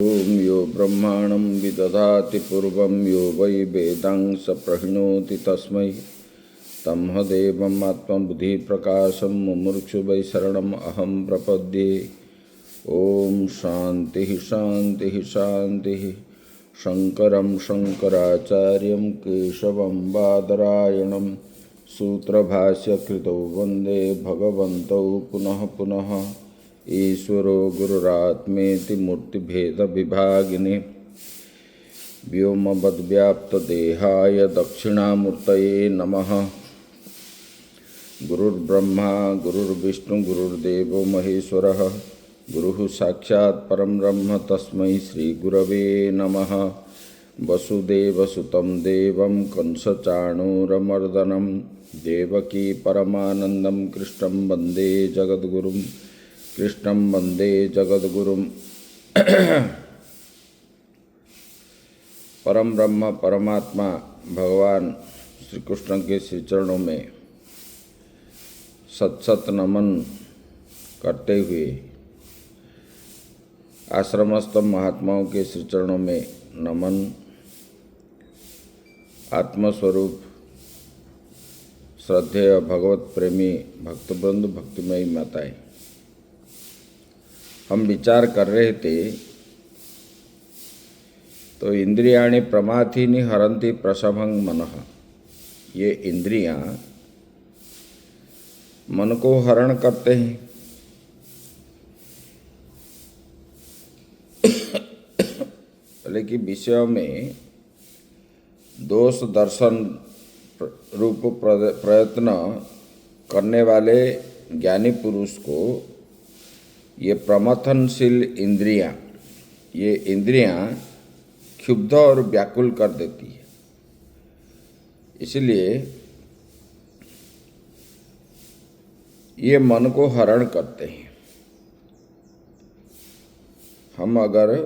ओम यो ब्रह्माणं विदधाति पूर्वं यो वै वेदांस प्रहिणोति तस्मै तमहदेवम् आत्मबुद्धिप्रकाशं मुमुक्षु वै शरणम् अहं प्रपद्ये। ओम शांति शांति शांति। शंकरं शंकराचार्यं केशवं बादरायणं सूत्रभाष्यकृतौ वन्दे भगवन्तौ पुनः पुनः। ईश्वरो गुरुरात्मेति मूर्तिभेदविभागिने व्योमवद्व्याप्तदेहाय दक्षिणामूर्तये नमः। गुरुर्ब्रह्मा गुरुर्विष्णु गुरुर्देवो महेश्वरः गुरुः साक्षात् परं ब्रह्म तस्मै श्रीगुरवे नमः। वसुदेवसुतं देवं कंसचाणूरमर्दनं देवकी परमानन्दं कृष्णं वन्दे जगद्गुरुं कृष्णं वन्दे जगद्गुरुं। परम ब्रह्म परमात्मा भगवान श्री कृष्ण के श्री चरणों में सत सत नमन करते हुए आश्रमस्थ महात्माओं के श्री चरणों में नमन। आत्मस्वरूप श्रद्धेय भगवत प्रेमी भक्तवृंद भक्तिमयी माताएं, हम विचार कर रहे थे तो इंद्रियाणि प्रमाथीनि हरन्ति प्रसभं मनः। ये इंद्रियां मन को हरण करते हैं। लेकिन विषयों में दोष दर्शन रूप प्रयत्न करने वाले ज्ञानी पुरुष को ये प्रमथनशील इंद्रियां, ये इंद्रियां क्षुब्ध और व्याकुल कर देती है। इसलिए ये मन को हरण करते हैं। हम अगर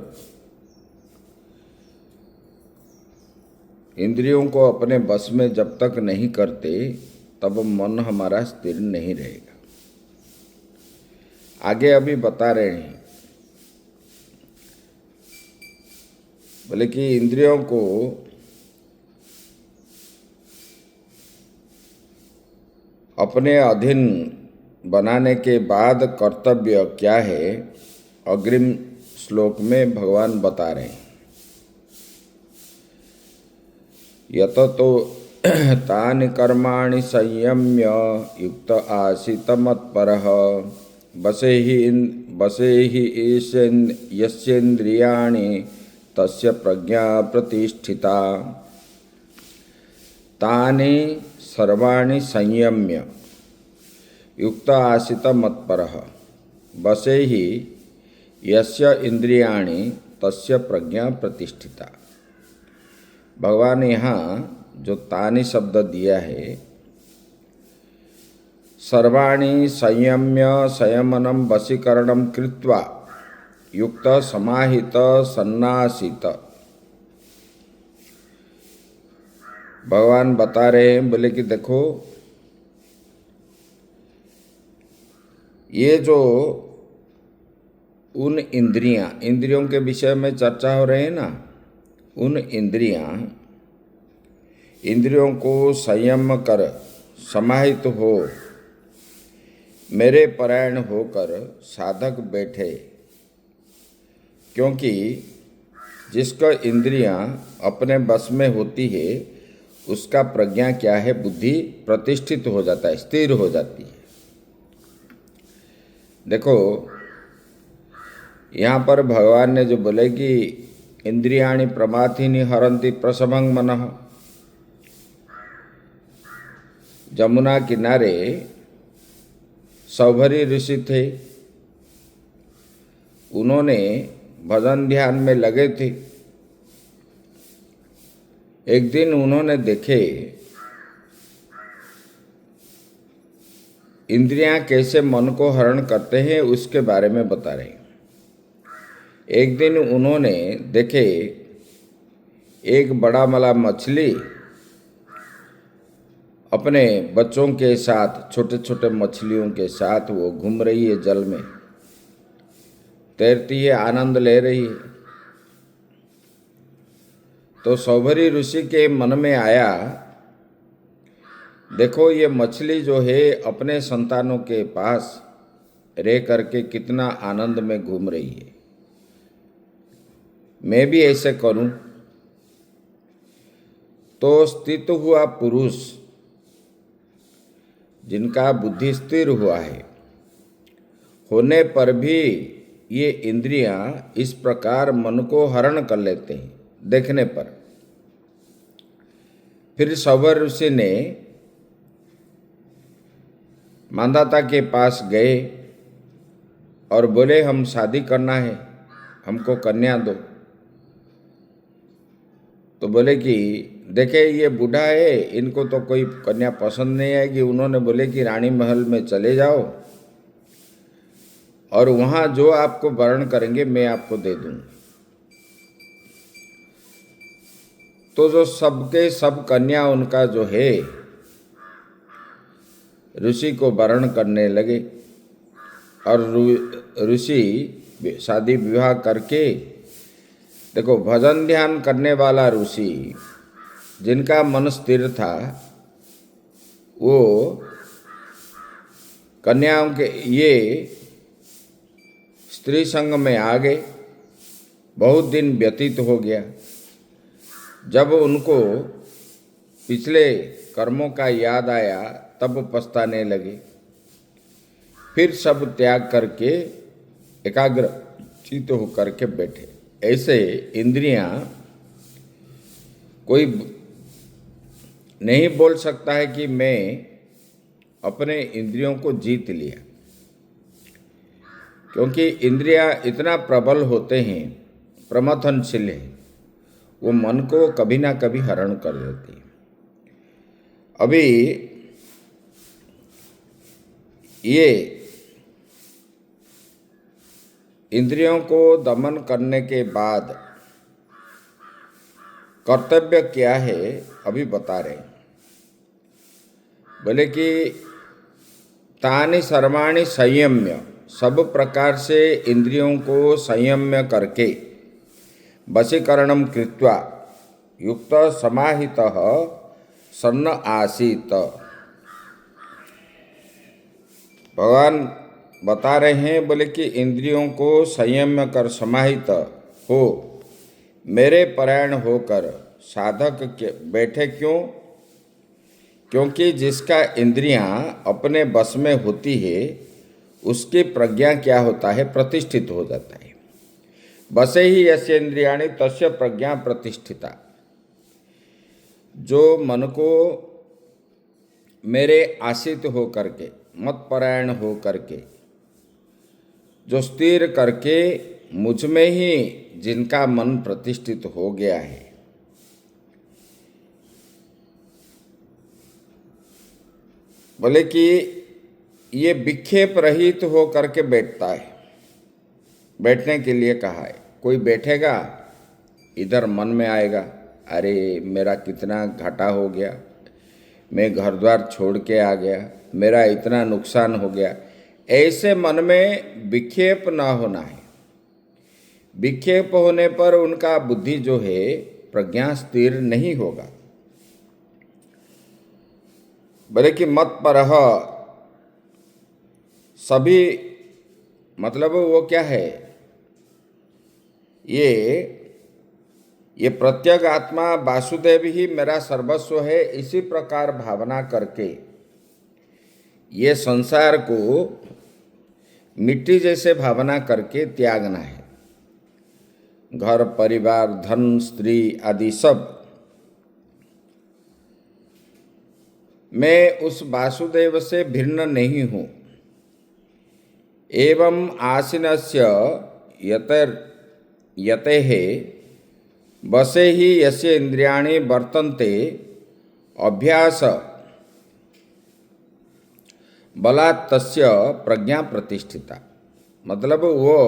इंद्रियों को अपने बस में जब तक नहीं करते तब मन हमारा स्थिर नहीं रहेगा। आगे अभी बता रहे हैं, बोले कि इंद्रियों को अपने अधीन बनाने के बाद कर्तव्य क्या है, अग्रिम श्लोक में भगवान बता रहे हैं। यत तो तानि कर्माणि संयम्य युक्त आसीत मत्परः बसेहि यस्येन्द्रियाणि तस्य प्रज्ञा प्रतिष्ठिता। तानि सर्वाणि संयम्य युक्त आसीत मत्परः बसेहि यस्य इंद्रियाणि तस्य प्रज्ञा प्रतिष्ठिता। भगवान यहाँ जो तानि शब्द दिया है, सर्वाणि संयम्य संयमनं वशीकरणं कृत्वा युक्त समाहित सन्नासित। भगवान बता रहे हैं, बोले कि देखो ये जो उन इंद्रियों के विषय में चर्चा हो रही है ना, उन इंद्रियों को संयम कर समाहित हो मेरे परायण होकर साधक बैठे। क्योंकि जिसका इंद्रियां अपने बस में होती है उसका प्रज्ञा क्या है, बुद्धि प्रतिष्ठित हो जाता है, स्थिर हो जाती है। देखो यहाँ पर भगवान ने जो बोले कि इंद्रियाणि प्रमाथीनि हरन्ति प्रसभं मनः। जमुना किनारे सौभरी ऋषि थे, उन्होंने भजन ध्यान में लगे थे। एक दिन उन्होंने देखे इंद्रियां कैसे मन को हरण करते हैं, उसके बारे में बता रहे हैं। एक दिन उन्होंने देखे एक बड़ा वाला मछली अपने बच्चों के साथ, छोटे छोटे मछलियों के साथ वो घूम रही है, जल में तैरती है, आनंद ले रही है। तो सौभरी ऋषि के मन में आया, देखो ये मछली जो है अपने संतानों के पास रह करके कितना आनंद में घूम रही है, मैं भी ऐसे करूं। तो स्थित हुआ पुरुष जिनका बुद्धि स्थिर हुआ है, होने पर भी ये इंद्रियां इस प्रकार मन को हरण कर लेते हैं देखने पर। फिर सौभर ऋषि ने मांधाता के पास गए और बोले, हम शादी करना है, हमको कन्या दो। तो बोले कि देखे ये बूढ़ा है, इनको तो कोई कन्या पसंद नहीं आएगी। उन्होंने बोले कि रानी महल में चले जाओ और वहाँ जो आपको वर्ण करेंगे मैं आपको दे दूंगा। तो जो सबके सब कन्या उनका जो है ऋषि को वर्ण करने लगे और ऋषि शादी विवाह करके, देखो भजन ध्यान करने वाला ऋषि जिनका मन स्थिर था, वो कन्याओं के ये स्त्री संग में आ गए। बहुत दिन व्यतीत हो गया। जब उनको पिछले कर्मों का याद आया तब पछताने लगे। फिर सब त्याग करके एकाग्र चित्त होकर के बैठे। ऐसे इंद्रियां, कोई नहीं बोल सकता है कि मैं अपने इंद्रियों को जीत लिया, क्योंकि इंद्रियां इतना प्रबल होते हैं, प्रमथनशील है, वो मन को कभी ना कभी हरण कर देती है। अभी ये इंद्रियों को दमन करने के बाद कर्तव्य क्या है अभी बता रहे। बोले कि तानि सर्वाणि संयम्य, सब प्रकार से इंद्रियों को संयम्य करके वशीकरणम कृत्वा युक्त समाहितः सन्न आसीत। भगवान बता रहे हैं, बोले कि इंद्रियों को संयम कर समाहित हो मेरे परायण होकर साधक के बैठे। क्यों? क्योंकि जिसका इंद्रियां अपने बस में होती है उसकी प्रज्ञा क्या होता है? प्रतिष्ठित हो जाता है। बसे ही यस्य इंद्रियाणि तस्य प्रज्ञा प्रतिष्ठिता। जो मन को मेरे आश्रित हो करके, मत परायण हो करके, जो स्थिर करके मुझ में ही जिनका मन प्रतिष्ठित हो गया है, बोले कि ये विक्षेप रहित हो करके बैठता है। बैठने के लिए कहा है। कोई बैठेगा, इधर मन में आएगा, अरे मेरा कितना घाटा हो गया, मैं घर द्वार छोड़ के आ गया, मेरा इतना नुकसान हो गया। ऐसे मन में विक्षेप न होना है। विक्षेप होने पर उनका बुद्धि जो है प्रज्ञा स्थिर नहीं होगा। बोले कि मत परह, सभी मतलब वो क्या है, ये प्रत्येक आत्मा वासुदेव ही मेरा सर्वस्व है, इसी प्रकार भावना करके ये संसार को मिट्टी जैसे भावना करके त्यागना है। घर परिवार धन स्त्री आदि सब, मैं उस वासुदेव से भिन्न नहीं हूँ। एवं आसीनस्य यतेः बसे ही यस्य इंद्रियाणि वर्तन्ते अभ्यास बलात् तस्य प्रज्ञा प्रतिष्ठिता। मतलब वो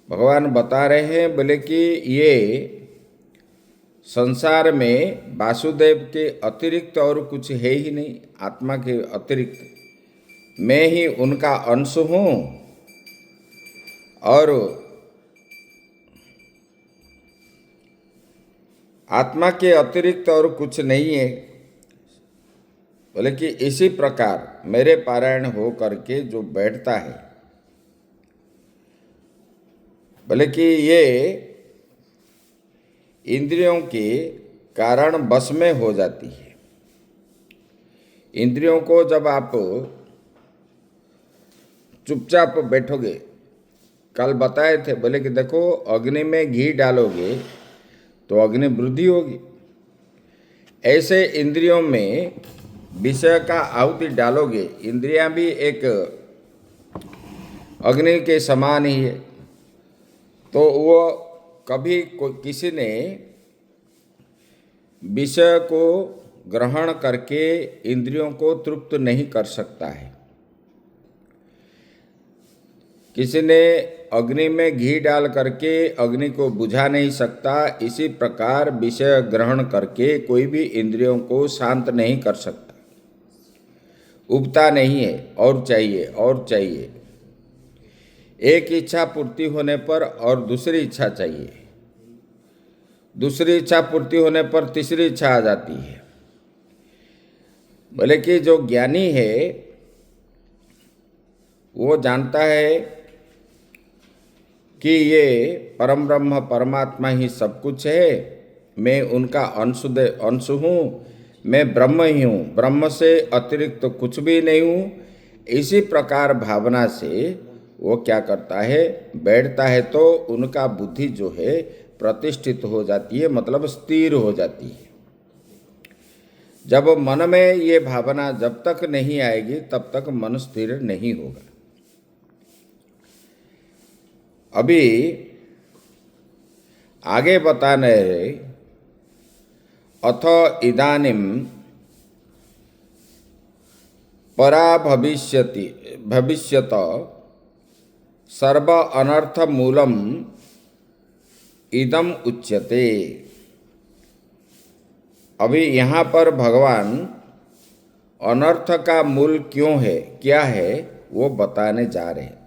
भगवान बता रहे हैं, बोले कि ये संसार में वासुदेव के अतिरिक्त और कुछ है ही नहीं। आत्मा के अतिरिक्त मैं ही उनका अंश हूँ और आत्मा के अतिरिक्त और कुछ नहीं है। बोले कि इसी प्रकार मेरे पारायण हो करके जो बैठता है, बोले कि ये इंद्रियों के कारण बस में हो जाती है। इंद्रियों को जब आप चुपचाप बैठोगे, कल बताए थे, बोले कि देखो अग्नि में घी डालोगे तो अग्नि वृद्धि होगी, ऐसे इंद्रियों में विषय का आहुति डालोगे, इंद्रियां भी एक अग्नि के समान ही है। तो वो कभी किसी ने विषय को ग्रहण करके इंद्रियों को तृप्त नहीं कर सकता है। किसी ने अग्नि में घी डाल करके अग्नि को बुझा नहीं सकता। इसी प्रकार विषय ग्रहण करके कोई भी इंद्रियों को शांत नहीं कर सकता। उबता नहीं है, और चाहिए और चाहिए। एक इच्छा पूर्ति होने पर और दूसरी इच्छा चाहिए, दूसरी इच्छा पूर्ति होने पर तीसरी इच्छा आ जाती है। बोले कि जो ज्ञानी है वो जानता है कि ये परम ब्रह्म परमात्मा ही सब कुछ है, मैं उनका अंश हूँ, मैं ब्रह्म ही हूँ, ब्रह्म से अतिरिक्त तो कुछ भी नहीं हूँ। इसी प्रकार भावना से वो क्या करता है, बैठता है तो उनका बुद्धि जो है प्रतिष्ठित हो जाती है, मतलब स्थिर हो जाती है। जब मन में ये भावना जब तक नहीं आएगी तब तक मन स्थिर नहीं होगा। अभी आगे बताने रहे, अथ इदानीम परा भविष्यत सर्व अनर्थ मूलम इदम उच्यते। अभी यहाँ पर भगवान अनर्थ का मूल क्यों है, क्या है, वो बताने जा रहे हैं।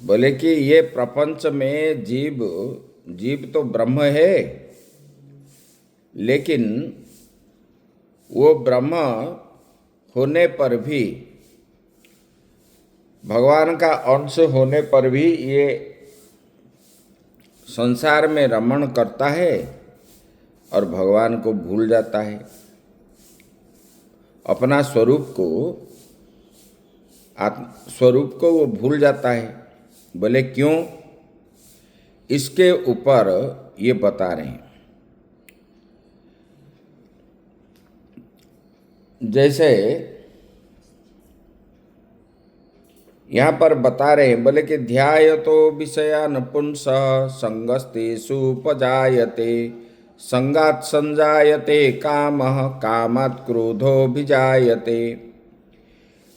बोले कि ये प्रपंच में जीव तो ब्रह्म है, लेकिन वो ब्रह्म होने पर भी, भगवान का अंश होने पर भी ये संसार में रमण करता है और भगवान को भूल जाता है। अपना स्वरूप को वो भूल जाता है। बोले क्यों, इसके ऊपर ये बता रहे हैं। जैसे यहाँ पर बता रहे हैं, बोले कि ध्यायतो विषयान् पुंसः संगस्तेषु उपजायते, संगात् संजायते कामः, कामात् क्रोधोऽभिजायते।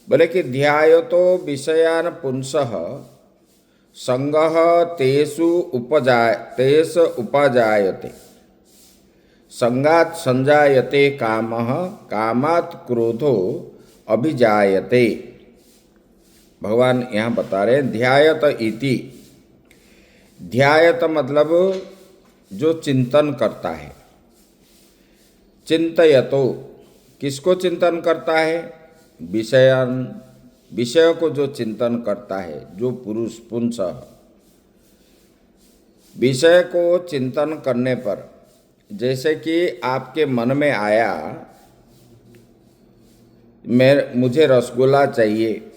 बोले कि ध्यायतो विषयान् पुंसः संगः तेषु उपजायते, संगात् संजायते कामः, कामात् क्रोधो अभिजायते। भगवान यहाँ बता रहे हैं ध्यायत इति। ध्यायत मतलब जो चिंतन करता है। चिंतयतो, किसको चिंतन करता है, विषय को जो चिंतन करता है, जो पुरुष पुंस, विषय को चिंतन करने पर, जैसे कि आपके मन में आया मुझे रसगुल्ला चाहिए,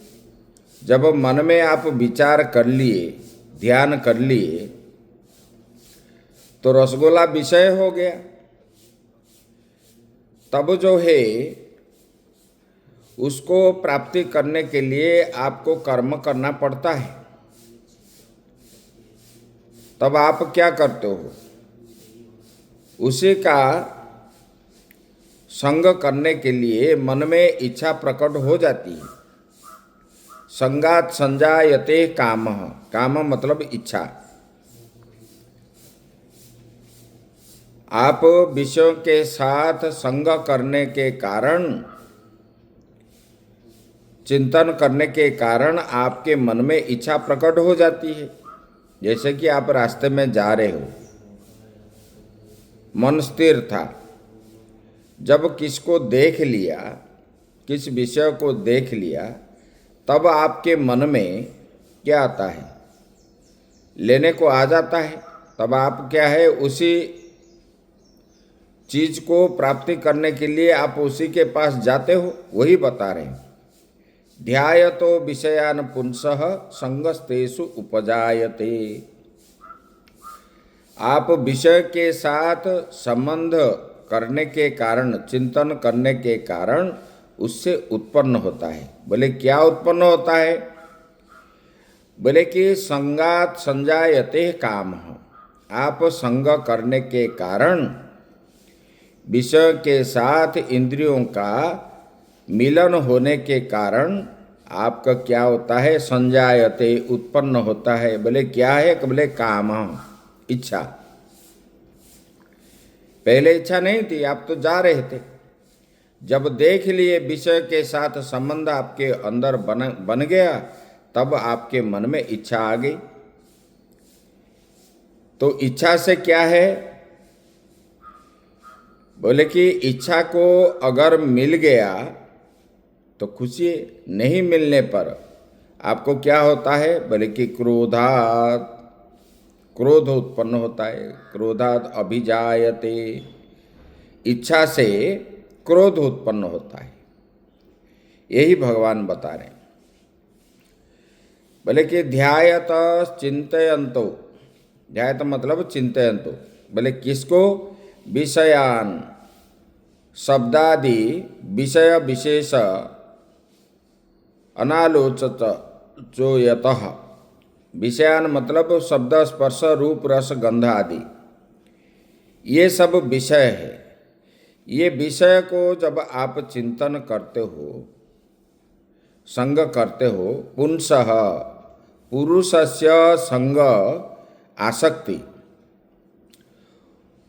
जब मन में आप विचार कर लिए, ध्यान कर लिए, तो रसगुल्ला विषय हो गया। तब जो है उसको प्राप्ति करने के लिए आपको कर्म करना पड़ता है। तब आप क्या करते हो, उसी का संग करने के लिए मन में इच्छा प्रकट हो जाती है। संगात संजायते कामः, काम मतलब इच्छा। आप विषयों के साथ संग करने के कारण, चिंतन करने के कारण आपके मन में इच्छा प्रकट हो जाती है। जैसे कि आप रास्ते में जा रहे हो, मन स्थिर था, जब किसको देख लिया, किस विषय को देख लिया, तब आपके मन में क्या आता है, लेने को आ जाता है। तब आप क्या है, उसी चीज को प्राप्ति करने के लिए आप उसी के पास जाते हो, वही बता रहे हैं। ध्यायतो विषयान पुंसः संगस्तेषु उपजायते। आप विषय के साथ संबंध करने के कारण, चिंतन करने के कारण उससे उत्पन्न होता है। बोले क्या उत्पन्न होता है? बोले कि संगात संजायते काम। आप संग करने के कारण, विषय के साथ इंद्रियों का मिलन होने के कारण आपका क्या होता है? संजायते, उत्पन्न होता है। बोले क्या है? बोले काम, इच्छा। पहले इच्छा नहीं थी, आप तो जा रहे थे। जब देख लिए विषय के साथ संबंध आपके अंदर बन गया, तब आपके मन में इच्छा आ गई। तो इच्छा से क्या है? बोले कि इच्छा को अगर मिल गया तो खुशी है, नहीं मिलने पर आपको क्या होता है? बोले कि क्रोधात, क्रोध उत्पन्न होता है। क्रोधात अभिजायते, इच्छा से क्रोध उत्पन्न होता है। यही भगवान बता रहे हैं। बोले कि ध्यायत चिंतयंतो, ध्यायत मतलब चिंतयंतो। बोले किसको? विषयान, शब्दादि विषय विशेष अनालोचत जो यतः। विषयान मतलब शब्द स्पर्श रूप रस गंध आदि, ये सब विषय है। ये विषय को जब आप चिंतन करते हो, संग करते हो, पुंसः पुरुषस्य संग आसक्ति,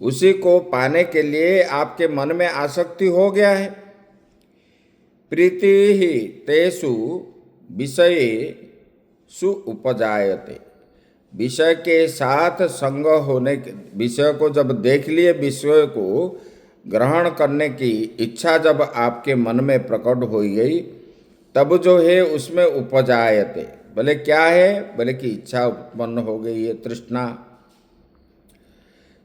उसी को पाने के लिए आपके मन में आसक्ति हो गया है। प्रीति ही तेषु विषयेषु उपजायते। विषय के साथ संग होने के, विषय को जब देख लिए, विषय को ग्रहण करने की इच्छा जब आपके मन में प्रकट हो गई, तब जो है उसमें उपजायते। बोले क्या है? बोले कि इच्छा उत्पन्न हो गई है, तृष्णा।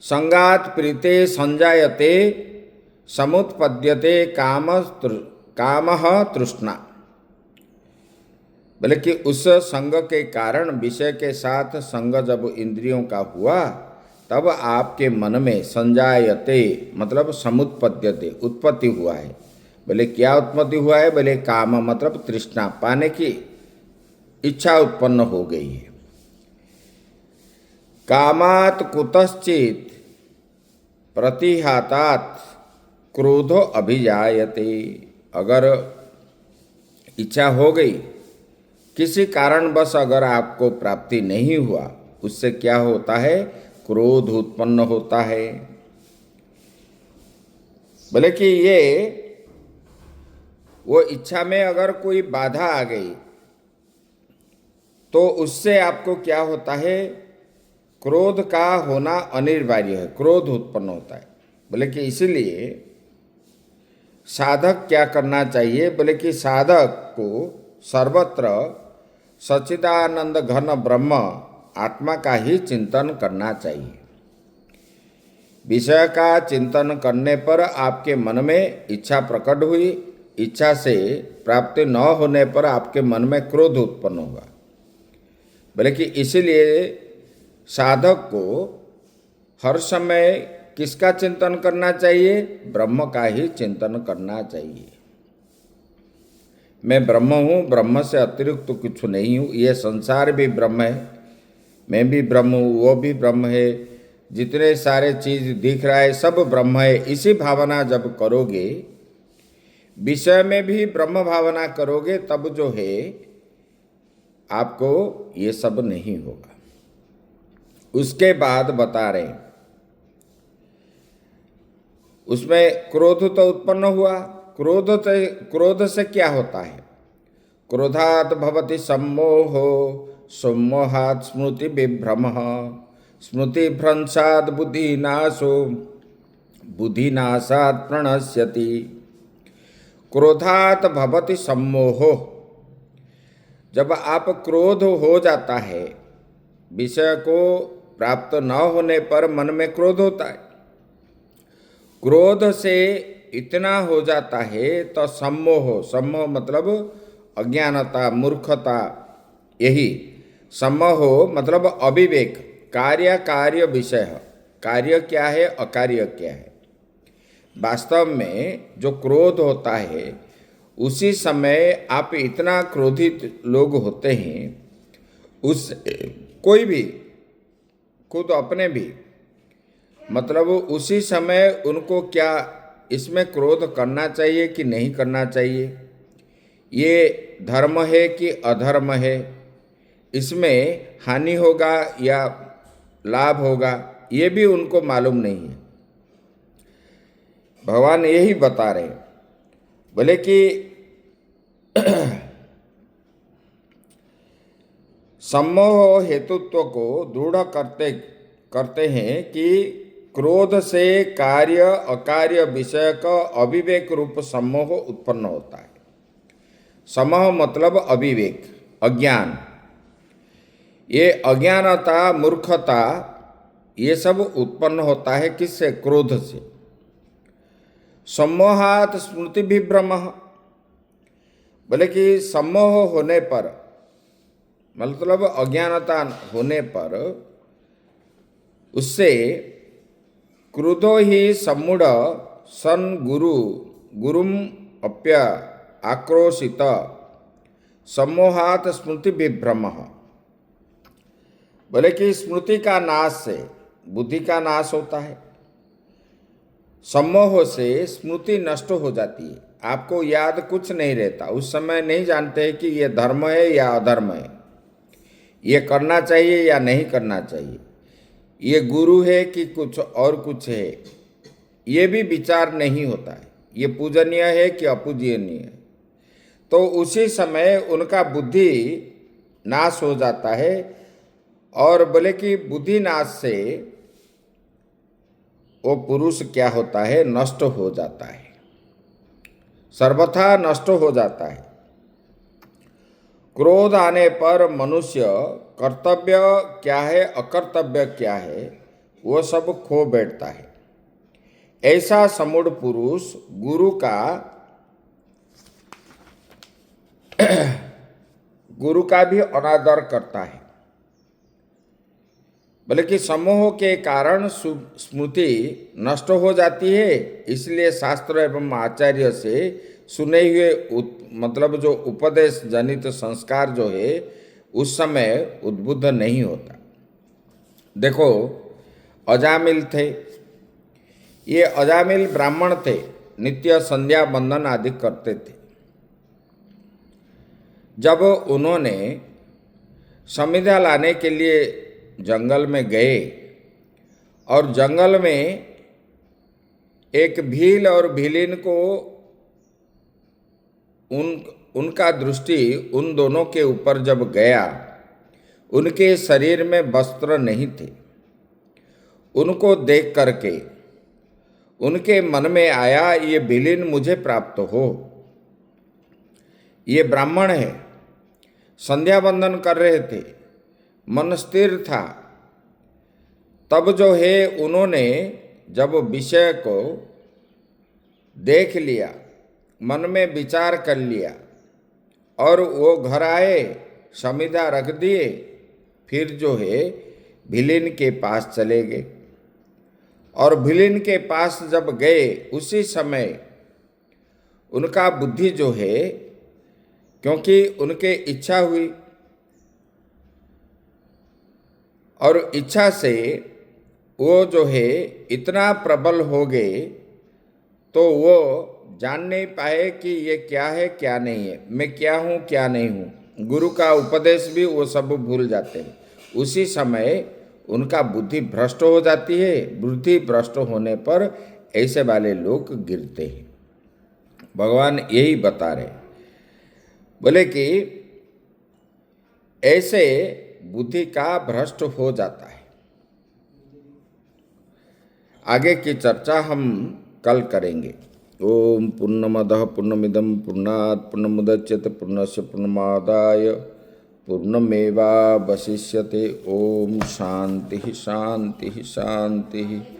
संगात प्रीते संजायते समुत्पद्यते कामः तृष्णा। बोले कि उस संग के कारण, विषय के साथ संग जब इंद्रियों का हुआ, तब आपके मन में संजायते मतलब समुत्पद्यते, उत्पत्ति हुआ है। बोले क्या उत्पत्ति हुआ है? बोले काम मतलब तृष्णा, पाने की इच्छा उत्पन्न हो गई है। कामात् कुतश्चित् प्रतिहातात् क्रोधो अभिजायते। अगर इच्छा हो गई, किसी कारणवश अगर आपको प्राप्ति नहीं हुआ, उससे क्या होता है? क्रोध उत्पन्न होता है। बोले कि ये वो इच्छा में अगर कोई बाधा आ गई, तो उससे आपको क्या होता है? क्रोध का होना अनिवार्य है, क्रोध उत्पन्न होता है। बोले कि इसीलिए साधक क्या करना चाहिए? बोले कि साधक को सर्वत्र सच्चिदानंद घन ब्रह्म आत्मा का ही चिंतन करना चाहिए। विषय का चिंतन करने पर आपके मन में इच्छा प्रकट हुई, इच्छा से प्राप्ति न होने पर आपके मन में क्रोध उत्पन्न होगा। बोले कि इसीलिए साधक को हर समय किसका चिंतन करना चाहिए? ब्रह्म का ही चिंतन करना चाहिए। मैं ब्रह्म हूँ, ब्रह्म से अतिरिक्त तो कुछ नहीं हूँ। ये संसार भी ब्रह्म है, मैं भी ब्रह्म हूँ, वो भी ब्रह्म है, जितने सारे चीज दिख रहा है सब ब्रह्म है। इसी भावना जब करोगे, विषय में भी ब्रह्म भावना करोगे, तब जो है आपको ये सब नहीं होगा। उसके बाद बता रहे हैं, उसमें क्रोध तो उत्पन्न हुआ। क्रोध से क्या होता है? क्रोधात् भवति सम्मोहो सम्मोहात् स्मृति विभ्रमः स्मृति भ्रंशात् बुद्धिनाशो बुद्धिनाशात् प्रणश्यति क्रोधात् भवति सम्मोहो। जब आप क्रोध हो जाता है, विषय को प्राप्त न होने पर मन में क्रोध होता है, क्रोध से इतना हो जाता है तो सम्मोह, सम्मोह मतलब अज्ञानता, मूर्खता, यही सम्मोह मतलब अविवेक, कार्य कार्य विषय, कार्य क्या है अकार्य क्या है। वास्तव में जो क्रोध होता है उसी समय आप इतना क्रोधित लोग होते हैं, उस कोई भी, खुद अपने भी, मतलब उसी समय उनको क्या इसमें क्रोध करना चाहिए कि नहीं करना चाहिए, ये धर्म है कि अधर्म है, इसमें हानि होगा या लाभ होगा, ये भी उनको मालूम नहीं है। भगवान यही बता रहे, बोले कि सम्मोह हेतुत्व को दृढ़ करते करते हैं कि क्रोध से कार्य अकार्य विषय का अविवेक रूप सम्मोह उत्पन्न होता है। सम्मोह मतलब अविवेक, अज्ञान, ये अज्ञानता, मूर्खता, ये सब उत्पन्न होता है किससे? क्रोध से। सम्मोहात् स्मृति विभ्रमः, बोले कि सम्मोह होने पर मतलब अज्ञानता होने पर उससे क्रोधो ही सम्मूढ़ सन गुरुम अप्य आक्रोशित सम्मोहात् स्मृति विभ्रमः, बोले कि स्मृति का नाश से बुद्धि का नाश होता है, सम्मोह से स्मृति नष्ट हो जाती है, आपको याद कुछ नहीं रहता, उस समय नहीं जानते कि ये धर्म है या अधर्म है, ये करना चाहिए या नहीं करना चाहिए, ये गुरु है कि कुछ और कुछ है, ये भी विचार नहीं होता है, ये पूजनीय है कि अपूजनीय है। तो उसी समय उनका बुद्धि नाश हो जाता है, और बोले कि बुद्धि नाश से वो पुरुष क्या होता है? नष्ट हो जाता है, सर्वथा नष्ट हो जाता है। क्रोध आने पर मनुष्य कर्तव्य क्या है अकर्तव्य क्या है वो सब खो बैठता है। ऐसा समूढ़ पुरुष गुरु का भी अनादर करता है। बल्कि समूह के कारण स्मृति नष्ट हो जाती है, इसलिए शास्त्र एवं आचार्य से सुने हुए मतलब जो उपदेश जनित संस्कार जो है उस समय उद्बुद्ध नहीं होता। देखो, अजामिल थे, ये अजामिल ब्राह्मण थे, नित्य संध्या बंदन आदि करते थे। जब उन्होंने समिधा लाने के लिए जंगल में गए और जंगल में एक भील और भीलिन को उनका दृष्टि उन दोनों के ऊपर जब गया, उनके शरीर में वस्त्र नहीं थे। उनको देख करके उनके मन में आया ये भीलिन मुझे प्राप्त हो, ये ब्राह्मण है, संध्या बंदन कर रहे थे, मन स्थिर था। तब जो है उन्होंने जब विषय को देख लिया, मन में विचार कर लिया और वो घर आए, समिधा रख दिए, फिर जो है भिलिन के पास चले गए। और भिलिन के पास जब गए उसी समय उनका बुद्धि जो है, क्योंकि उनके इच्छा हुई और इच्छा से वो जो है इतना प्रबल हो गए तो वो जान नहीं पाए कि ये क्या है क्या नहीं है, मैं क्या हूँ क्या नहीं हूँ। गुरु का उपदेश भी वो सब भूल जाते हैं। उसी समय उनका बुद्धि भ्रष्ट हो जाती है। बुद्धि भ्रष्ट होने पर ऐसे वाले लोग गिरते हैं। भगवान यही बता रहे, बोले कि ऐसे बुद्धि का भ्रष्ट हो जाता है। आगे की चर्चा हम कल करेंगे। ओम पूर्णमदः पूर्णमिदं पूर्णात् पूर्णमुदच्यते पूर्णस्य पूर्णमादाय पूर्णमेवावशिष्यते। ओम शांति शांति शांति।